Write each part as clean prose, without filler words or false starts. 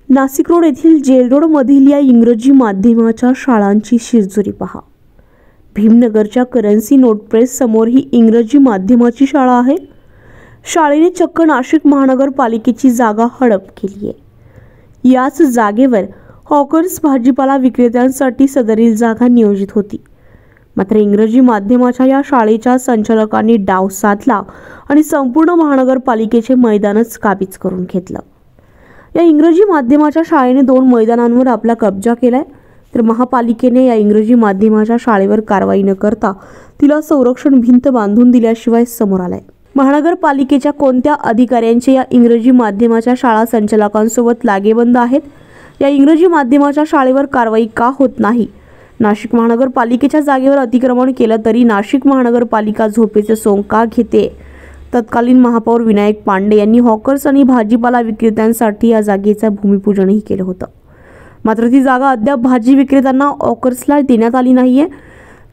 Nashik road येथील gel road मधील या इंग्रजी माध्यमाच्या शाळांची शिरजोरी पहा। भीमनगरच्या करन्सी नोट प्रेस समोर ही इंग्रजी माध्यमाची शाळा आहे। शाळेने चक्क नाशिक महानगरपालिकेची जागा हडप केली आहे। याच जागेवर हॉकर्स भाजीपाला विक्रेत्यांसाठी सदरील जागा नियोजित होती। मात्र इंग्रजी माध्यमाच्या या शाळेच्या संचालकांनी डाव साधला आणि संपूर्ण महानगरपालिकेचे मैदानच काबीज करून घेतलं। या इंग्रजी माध्यमाच्या शाळेने 2 मैदानांवर आपला कब्जा केलाय, तर महापालिकेने या इंग्रजी माध्यमाच्या शाळेवर कारवाई न करता तिला संरक्षण भिंत बांधून दिल्याशिवाय समोर आलाय। महानगरपालिकेच्या कोणत्या अधिकाऱ्यांचे या इंग्रजी माध्यमाच्या शाळा संचालकांसोबत लागेबंद आहेत? या इंग्रजी माध्यमाच्या शाळेवर कारवाई का होत नाही? नाशिक महानगरपालिकेच्या जागेवर अतिक्रमण केलं तरी नाशिक महानगरपालिका झोपेचे सोंग का घेते? तत्कालीन महापौर विनायक पांडे यांनी हॉकर्स आणि भाजीपाला विक्रेत्यांसाठी या जागेचं भूमिपूजनही केलं होतं। मात्र ती जागा अद्याप भाजी विक्रेत्यांना हॉकर्सला देण्यात आली नाहीये,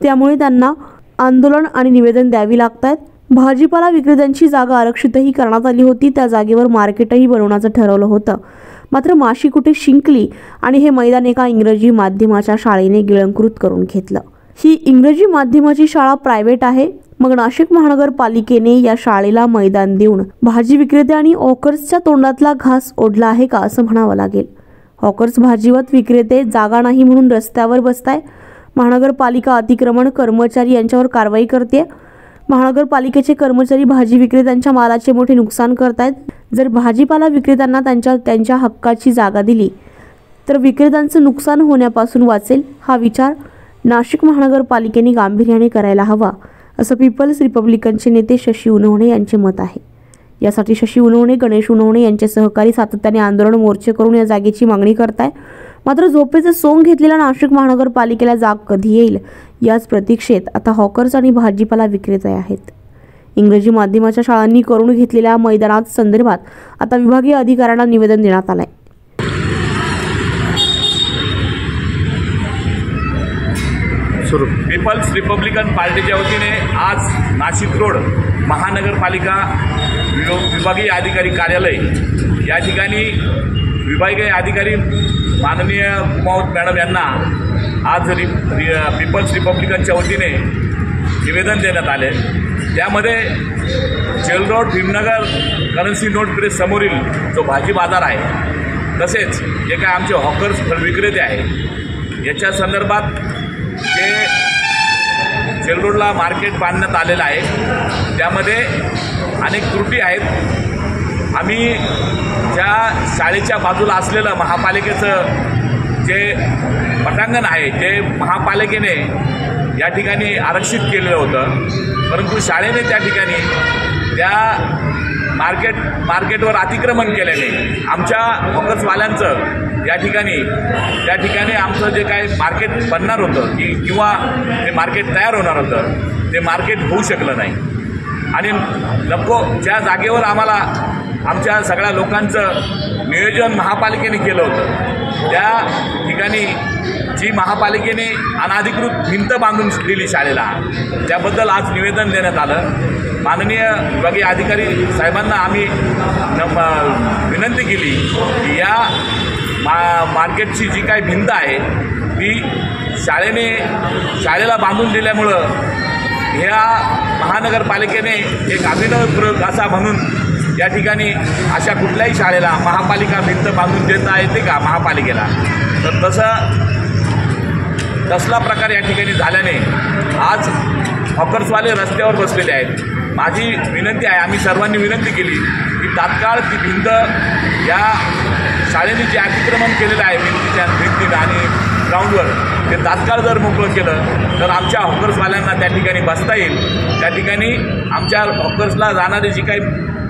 त्यामुळे त्यांना आंदोलन आणि निवेदन द्यावी लागतात। भाजीपाला विक्रेत्यांची जागा आरक्षितही करण्यात आली होती, त्या जागेवर मार्केटही बनवण्याचं ठरवलं होतं। मात्र माशी कुठे शिंकली आणि हे मैदान एका इंग्रजी माध्यमाच्या शाळेने गिळंकृत करून घेतलं। ही इंग्रजी माध्यमाची शाळा प्रायव्हेट आहे, मग नाशिक महानगरपालिकेने या शाळेला मैदान देऊन भाजी विक्रेते आणि हॉकर्सच्या तोंडातला घास ओढला आहे का असं म्हणावं लागेल। हॉकर्स भाजीवत विक्रेते जागा नाही म्हणून रस्त्यावर बसताय। महानगरपालिका अतिक्रमण कर्मचारी यांच्यावर कारवाई करते। महानगरपालिकेचे कर्मचारी भाजी विक्रेत्यांच्या मालाचे मोठे नुकसान करतायत। जर भाजीपाला विक्रेत्यांना त्यांच्या हक्काची जागा दिली तर विक्रेत्यांचं नुकसान होण्यापासून वाचेल। हा विचार नाशिक महानगरपालिकेने गांभीर्याने करायला हवा असं पीपल्स रिपब्लिकनचे नेते शशी उनवणे यांचे मत आहे। यासाठी शशी उनवणे, गणेश उनवणे यांचे सहकारी सातत्याने आंदोलन मोर्चे करून या जागेची मागणी करताय। मात्र झोपेचे सोंग घेतलेल्या नाशिक महानगरपालिकेला जाग कधी येईल याच प्रतीक्षेत आता हॉकर्स आणि भाजीपाला विक्रेते आहेत। इंग्रजी माध्यमाच्या शाळांनी करून घेतलेल्या मैदानात संदर्भात आता विभागीय अधिकाऱ्यांना निवेदन देण्यात आलंय। पीपल्स रिपब्लिकन पार्टीच्या वतीने आज नाशिक रोड महानगरपालिका विभागीय अधिकारी कार्यालय या ठिकाणी विभागीय अधिकारी माननीय उमावत मॅडम यांना आज पीपल्स रिपब्लिकनच्या वतीने निवेदन देण्यात आले। त्यामध्ये jail road Bhimnagar currency note press समोरील जो भाजी बाजार आहे, तसेच जे काय आमचे हॉकर्स फळ विक्रेते आहे याच्या संदर्भात जे जेल रोडला मार्केट बांधण्यात आलेलं आहे त्यामध्ये अनेक त्रुटी आहेत। आम्ही ज्या शाळेच्या बाजूला असलेलं महापालिकेचं जे पटांगण आहे ते महापालिकेने या ठिकाणी आरक्षित केलेलं होतं, परंतु शाळेने त्या ठिकाणी त्या मार्केटवर अतिक्रमण केल्याने आमच्या हॉकर्सवाल्यांचं त्या ठिकाणी आमचं जे काही मार्केट बनणार होतं किंवा ते मार्केट तयार होणार होतं ते मार्केट होऊ शकलं नाही। आणि ज्या जागेवर आम्हाला आमच्या सगळ्या लोकांचं नियोजन महापालिकेने केलं होतं त्या ठिकाणी जी महापालिकेने अनाधिकृत भिंत बांधून दिली शाळेला, त्याबद्दल आज निवेदन देण्यात आलं। माननीय विभागीय अधिकारी साहेबांना आम्ही विनंती केली की या मार्केटची जी काही भिंत आहे ती शाळेला बांधून दिल्यामुळं ह्या महानगरपालिकेने एक अभिनव प्रयोग असा म्हणून या ठिकाणी अशा कुठल्याही शाळेला महापालिका भिंत बांधून देता येते का महापालिकेला? तर तसला प्रकार या ठिकाणी झाल्याने आज हॉकर्सवाले रस्त्यावर बसलेले आहेत। माझी विनंती आहे, आम्ही सर्वांनी विनंती केली की तात्काळ ती भिंत या शाळेने जे अतिक्रमण केलेलं आहे भिंतीनं आणि ग्राउंडवर ते तात्काळ जर मोकळं केलं तर आमच्या हॉकर्सवाल्यांना त्या ठिकाणी बसता येईल। त्या ठिकाणी आमच्या हॉकर्सला जाणारे जी काही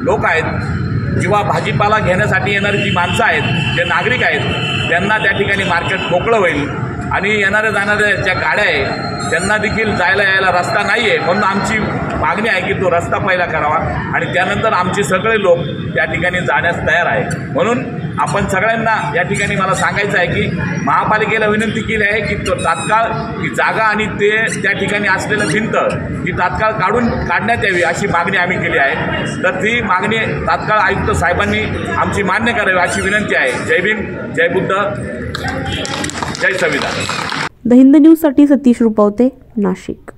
लोक आहेत किंवा भाजीपाला घेण्यासाठी येणारी जी माणसं आहेत, जे नागरिक आहेत, त्यांना त्या ठिकाणी मार्केट मोकळं होईल आणि येणाऱ्या जाणाऱ्या ज्या गाड्या आहेत त्यांना देखील जायला यायला रस्ता नाही आहे। म्हणून आमची मागणी आहे की तो रस्ता पहिला करावा आणि त्यानंतर आमचे सगळे लोक त्या ठिकाणी जाण्यास तयार आहे। म्हणून आपण सगळ्यांना या ठिकाणी मला सांगायचं आहे की महापालिकेला विनंती केली आहे की तो तात्काळ ती जागा आणि ते त्या ठिकाणी असलेलं भिंत ही तात्काळ काढण्यात यावी अशी मागणी आम्ही केली आहे। तर ती मागणी तात्काळ आयुक्त साहेबांनी आमची मान्य करावी अशी विनंती आहे। जय भीम, जय बुद्ध, जय संविधान। द हिंद न्यूजसाठी सतीश रुपवते, नाशिक।